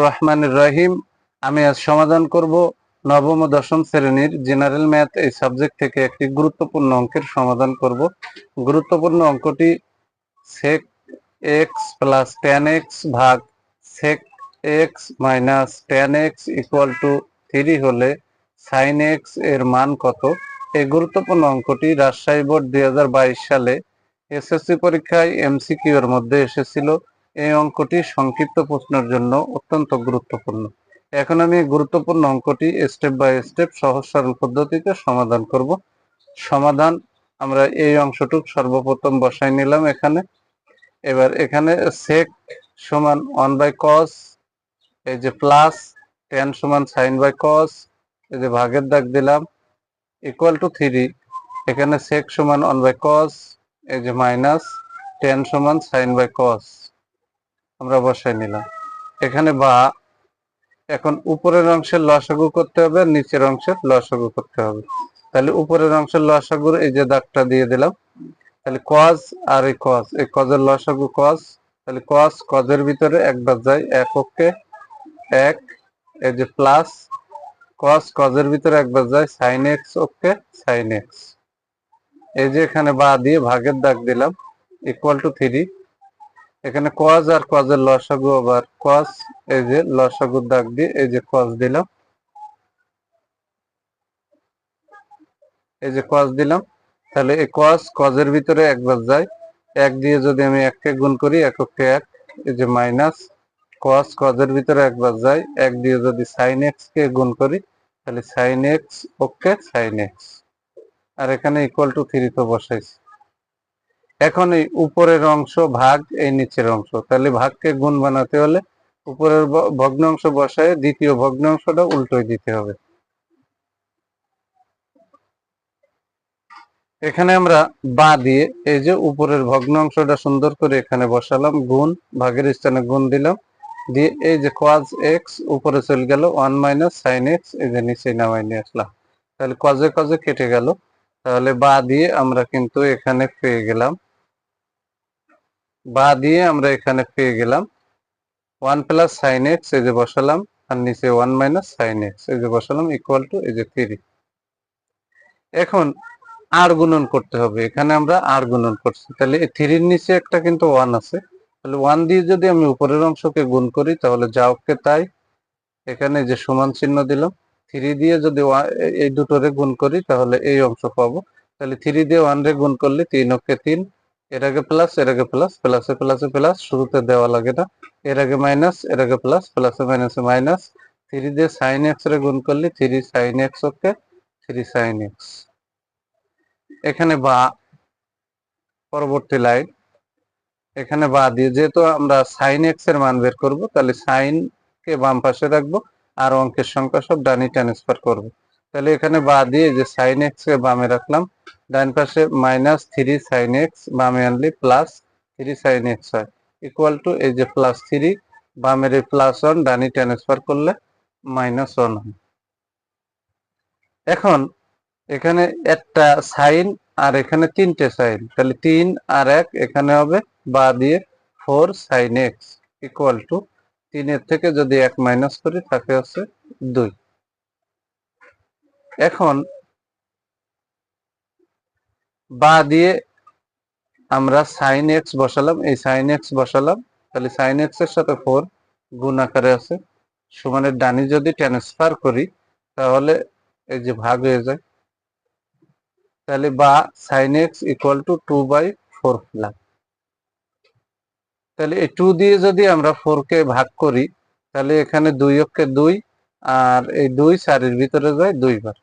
রহমানির রহিম। আমি আজ সমাধান করব নবম ও দশম শ্রেণীর জেনারেল ম্যাথ এই সাবজেক্ট থেকে একটি গুরুত্বপূর্ণ অঙ্কের সমাধান করব। গুরুত্বপূর্ণ অঙ্কটি sec x plus tan x ভাগ sec x minus tan x equal to 3 হলে sin x এর মান কত? এই গুরুত্বপূর্ণ অঙ্কটি রাজশাহী বোর্ড 2022 সালে এসএসসি পরীক্ষায় এমসিকিউ এর মধ্যে এসেছিল। এই অঙ্কটি সংক্ষিপ্ত প্রশ্নের জন্য অত্যন্ত গুরুত্বপূর্ণ। এখন আমি গুরুত্বপূর্ণ অঙ্কটি স্টেপ বাই স্টেপ সহজ সরল পদ্ধতিতে সমাধান করব। সমাধান আমরা এই অংশটুক সর্বপ্রথম বসাই নিলাম এখানে। এবার এখানে sec সমান 1/cos, এই যে প্লাস tan সমান sin বাই cos, এই যে ভাগের দাগ দিলাম, ইকুয়াল টু 3। এখানে sec সমান 1/cos, এই যে মাইনাস tan সমান sin বাই cos আমরা বসাই নিলাম এখানে। বা এখন উপরের অংশের লসাগু করতে হবে, নিচের অংশের লসাগু করতে হবে। তাহলে উপরের অংশের লসাগুর এই যে দাগটা দিয়ে দিলাম। তাহলে cos আর এই cos, এই cos এর লসাগু cos, তাহলে cos cos এর ভিতরে একবার যায়, এক ওকে এক, এই যে প্লাস cos cos এর ভিতরে একবার যায়, sin x ওকে sin x, এই যে এখানে বা দিয়ে ভাগের দাগ দিলাম, ইকুয়াল টু 3। এখানে cos আর cos এর লসাগু আবার cos, এই যে লসাগুর দাগ দিয়ে এই যে cos দিলাম, এই যে cos দিলাম। তাহলে এই cos cos এর ভিতরে একবার যায়, এক দিয়ে যদি আমি এককে গুণ করি, এককে এক, এই যে মাইনাস cos cos এর ভিতরে একবার যায়, এক দিয়ে যদি sin x কে গুণ করি, তাহলে sin x ওকে sin x, আর এখানে ইকুয়াল টু 3 তো বসাইছি। এখন এই উপরের অংশ ভাগ এই নিচের অংশ, তাহলে ভাগকে গুণ বানাতে হলে উপরের ভগ্নাংশ বসায় দ্বিতীয় ভগ্নাংশটা উল্টোই দিতে হবে। এখানে আমরা বা দিয়ে এই যে উপরের ভগ্নাংশটা সুন্দর করে এখানে বসালাম, গুণ ভাগের স্থানে গুণ দিলাম, দিয়ে এই যে cos x উপরে চলে গেল 1 মাইনাস sin x, এই যে নিচে নামাই নিয়ে আসলাম। তাহলে cos এ cos এ কেটে গেল। তাহলে বা দিয়ে আমরা কিন্তু এখানে পেয়ে গেলাম, বা দিয়ে আমরা এখানে পেয়ে গেলাম 1 প্লাস sin x, এই যে বসালাম, আর নিচে 1 মাইনাস sin x, এই যে বসালাম, ইকুয়াল টু এই যে 3। এখন আর গুণন করতে হবে, এখানে আমরা আর গুণন করছি, তাহলে এই 3 এর নিচে একটা কিন্তু 1 আছে, তাহলে 1 দিয়ে যদি আমি উপরের অংশকে গুণ করি তাহলে যা ওকে তাই, এখানে যে সমান চিহ্ন দিলাম। 3 দিয়ে যদি এই দুটোরে গুণ করি তাহলে এই অংশ পাবো। তাহলে 3 দিয়ে 1 রে গুণ করলে 3 ওকে 3, এর আগে প্লাস এর আগে প্লাস, প্লাসে প্লাসে প্লাস, শুরুতে দেওয়া লাগে না, এর আগে মাইনাস এর আগে প্লাস, প্লাসে মাইনাসে মাইনাস। 3 দিয়ে sin x রে গুণ করলে 3 sin x ওকে 3 sin x। এখানে বা পরবর্তী লাইন, এখানে বা দিয়ে যেহেতু আমরা sin x এর মান বের করব, তাহলে sin কে বাম পাশে রাখবো আর অঙ্কের সংখ্যা সব ডানে ট্রান্সফার করব। তাহলে এখানে বা দিয়ে যে sin x কে বামে রাখলাম, ডান পাশে মাইনাস 3 sin x, বামে আনলে প্লাস 3 sin x হয়, ইকুয়াল টু এই যে প্লাস 3, বামের এই প্লাস 1 ডানে ট্রান্সফার করলে মাইনাস 1 হয়। এখন এখানে একটা সাইন আর এখানে তিনটে সাইন, তাহলে 3 আর 1 এখানে হবে, বা দিয়ে 4 sin x ইকুয়াল টু 3 এর থেকে যদি 1 মাইনাস করি থাকে হচ্ছে 2। এখন বা দিয়ে আমরা sin x বসালাম, এই sin x বসালাম, তাহলে sin x এর সাথে 4 গুণ আকারে আছে, সমানের ডানি যদি ট্রান্সফার করি তাহলে এই যে ভাগ হয়ে যায়, তাহলে বা sin x ইকুয়াল টু 2/4 পেলাম। তাহলে এই 2 দিয়ে যদি আমরা 4 কে ভাগ করি তাহলে এখানে 2 অক্ষে 2, আর এই 2 4 এর ভিতরে যায় 2 বার,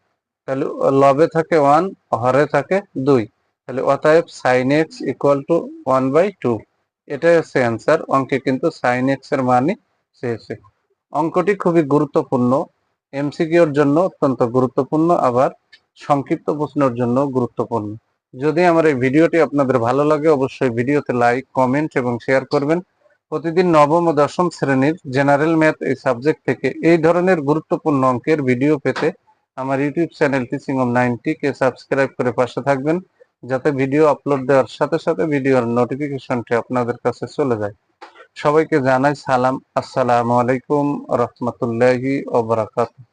তাহলে লবে থাকে 1, হরে থাকে 2, তাহলে অতএব sin x ইকুয়াল টু 1/2। এটাই হচ্ছে অ্যান্সার। অঙ্কে কিন্তু sin x এর মানই চেয়েছে। অঙ্কটি খুবই গুরুত্বপূর্ণ, এমসিকিউর জন্য অত্যন্ত গুরুত্বপূর্ণ, আবার সংক্ষিপ্ত প্রশ্নের জন্য গুরুত্বপূর্ণ। যদি আমার এই ভিডিওটি আপনাদের ভালো লাগে অবশ্যই ভিডিওতে লাইক, কমেন্ট এবং শেয়ার করবেন। প্রতিদিন নবম ও দশম শ্রেণীর জেনারেল ম্যাথ এই সাবজেক্ট থেকে এই ধরনের গুরুত্বপূর্ণ অঙ্কের ভিডিও পেতে আমার YouTube channel teaching of 90 K subscribe করে পাশে থাকবেন, যাতে ভিডিও আপলোড দেওয়ার সাথে সাথে ভিডিওর নোটিফিকেশনটি আপনাদের কাছে চলে যায়। সবাইকে জানাই সালাম। আসসালামু আলাইকুম রহমতুল্লাহি ওয়া বারাকাতুহু।